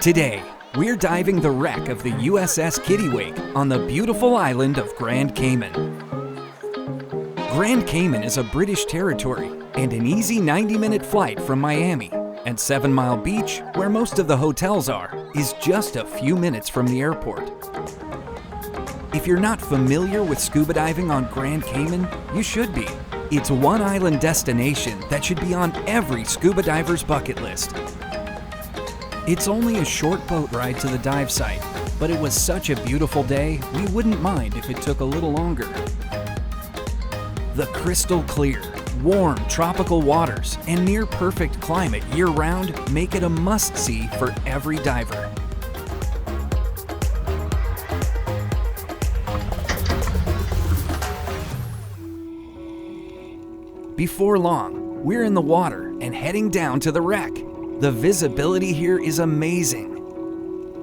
Today, we're diving the wreck of the USS Kittiwake on the beautiful island of Grand Cayman. Grand Cayman is a British territory and an easy 90-minute flight from Miami, and 7 Mile Beach, where most of the hotels are, is just a few minutes from the airport. If you're not familiar with scuba diving on Grand Cayman, you should be. It's one island destination that should be on every scuba diver's bucket list. It's only a short boat ride to the dive site, but it was such a beautiful day, we wouldn't mind if it took a little longer. The crystal clear, warm tropical waters and near perfect climate year-round make it a must-see for every diver. Before long, we're in the water and heading down to the wreck. The visibility here is amazing.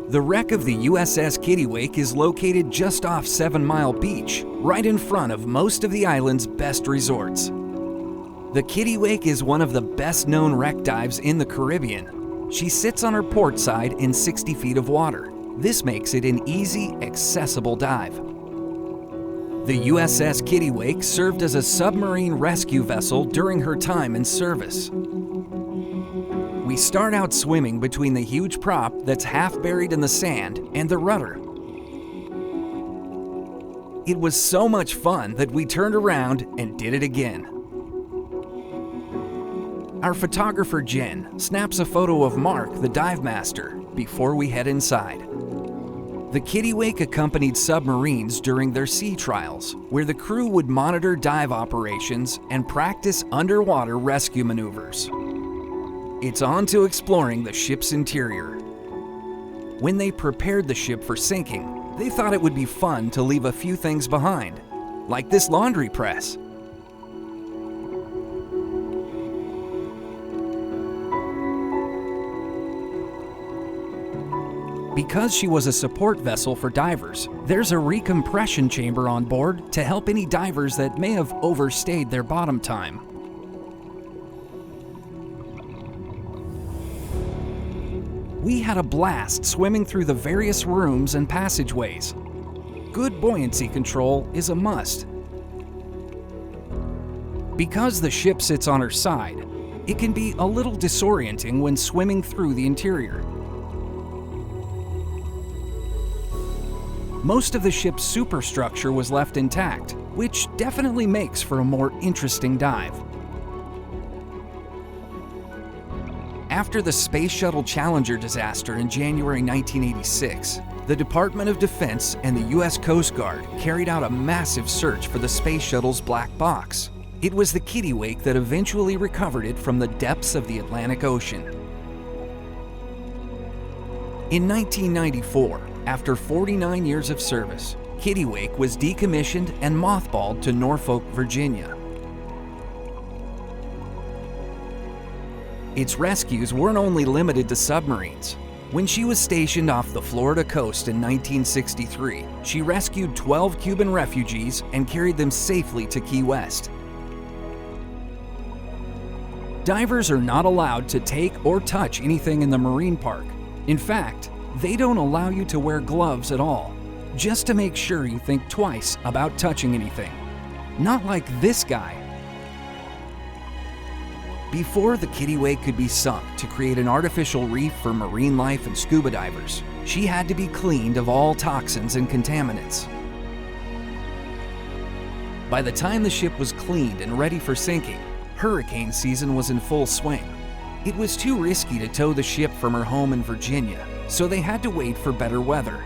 The wreck of the USS Kittiwake is located just off 7 Mile Beach, right in front of most of the island's best resorts. The Kittiwake is one of the best-known wreck dives in the Caribbean. She sits on her port side in 60 feet of water. This makes it an easy, accessible dive. The USS Kittiwake served as a submarine rescue vessel during her time in service. We start out swimming between the huge prop that's half buried in the sand and the rudder. It was so much fun that we turned around and did it again. Our photographer Jen snaps a photo of Mark, the dive master, before we head inside. The Kittiwake accompanied submarines during their sea trials, where the crew would monitor dive operations and practice underwater rescue maneuvers. It's on to exploring the ship's interior. When they prepared the ship for sinking, they thought it would be fun to leave a few things behind, like this laundry press. Because she was a support vessel for divers, there's a recompression chamber on board to help any divers that may have overstayed their bottom time. We had a blast swimming through the various rooms and passageways. Good buoyancy control is a must. Because the ship sits on her side, it can be a little disorienting when swimming through the interior. Most of the ship's superstructure was left intact, which definitely makes for a more interesting dive. After the Space Shuttle Challenger disaster in January 1986, the Department of Defense and the U.S. Coast Guard carried out a massive search for the space shuttle's black box. It was the Kittiwake that eventually recovered it from the depths of the Atlantic Ocean. In 1994, after 49 years of service, Kittiwake was decommissioned and mothballed to Norfolk, Virginia. Its rescues weren't only limited to submarines. When she was stationed off the Florida coast in 1963, she rescued 12 Cuban refugees and carried them safely to Key West. Divers are not allowed to take or touch anything in the marine park. In fact, they don't allow you to wear gloves at all, just to make sure you think twice about touching anything. Not like this guy. Before the Kittiwake could be sunk to create an artificial reef for marine life and scuba divers, she had to be cleaned of all toxins and contaminants. By the time the ship was cleaned and ready for sinking, hurricane season was in full swing. It was too risky to tow the ship from her home in Virginia, so they had to wait for better weather.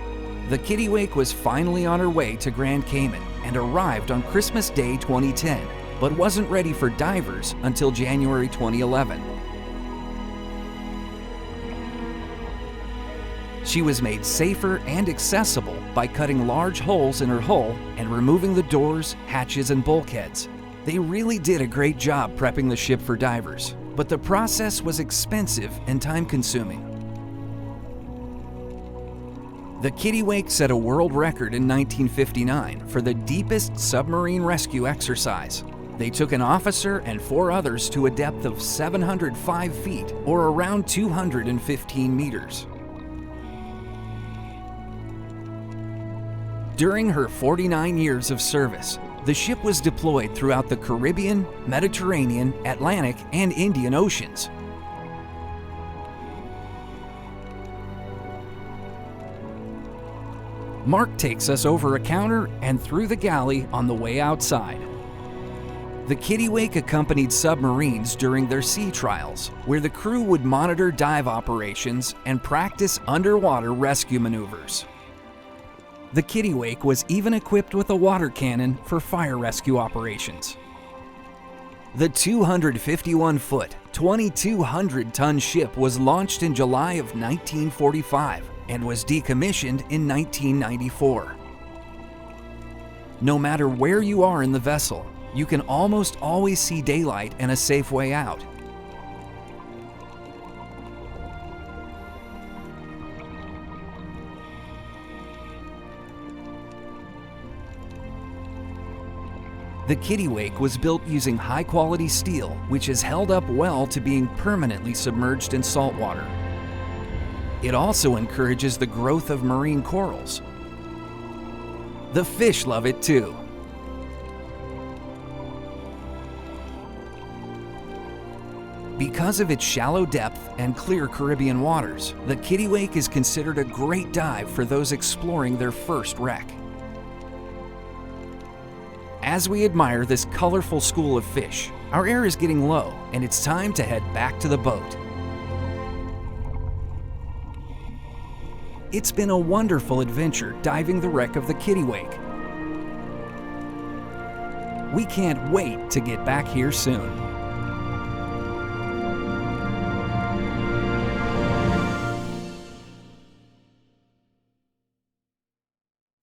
The Kittiwake was finally on her way to Grand Cayman and arrived on Christmas Day 2010, but wasn't ready for divers until January 2011. She was made safer and accessible by cutting large holes in her hull and removing the doors, hatches, and bulkheads. They really did a great job prepping the ship for divers, but the process was expensive and time-consuming. The Kittiwake set a world record in 1959 for the deepest submarine rescue exercise. They took an officer and 4 others to a depth of 705 feet, or around 215 meters. During her 49 years of service, the ship was deployed throughout the Caribbean, Mediterranean, Atlantic, and Indian Oceans. Mark takes us over a counter and through the galley on the way outside. The Kittiwake accompanied submarines during their sea trials, where the crew would monitor dive operations and practice underwater rescue maneuvers. The Kittiwake was even equipped with a water cannon for fire rescue operations. The 251-foot, 2,200-ton ship was launched in July of 1945 and was decommissioned in 1994. No matter where you are in the vessel, you can almost always see daylight and a safe way out. The Kittiwake was built using high-quality steel, which has held up well to being permanently submerged in salt water. It also encourages the growth of marine corals. The fish love it too. Because of its shallow depth and clear Caribbean waters, the Kittiwake is considered a great dive for those exploring their first wreck. As we admire this colorful school of fish, our air is getting low and it's time to head back to the boat. It's been a wonderful adventure diving the wreck of the Kittiwake. We can't wait to get back here soon.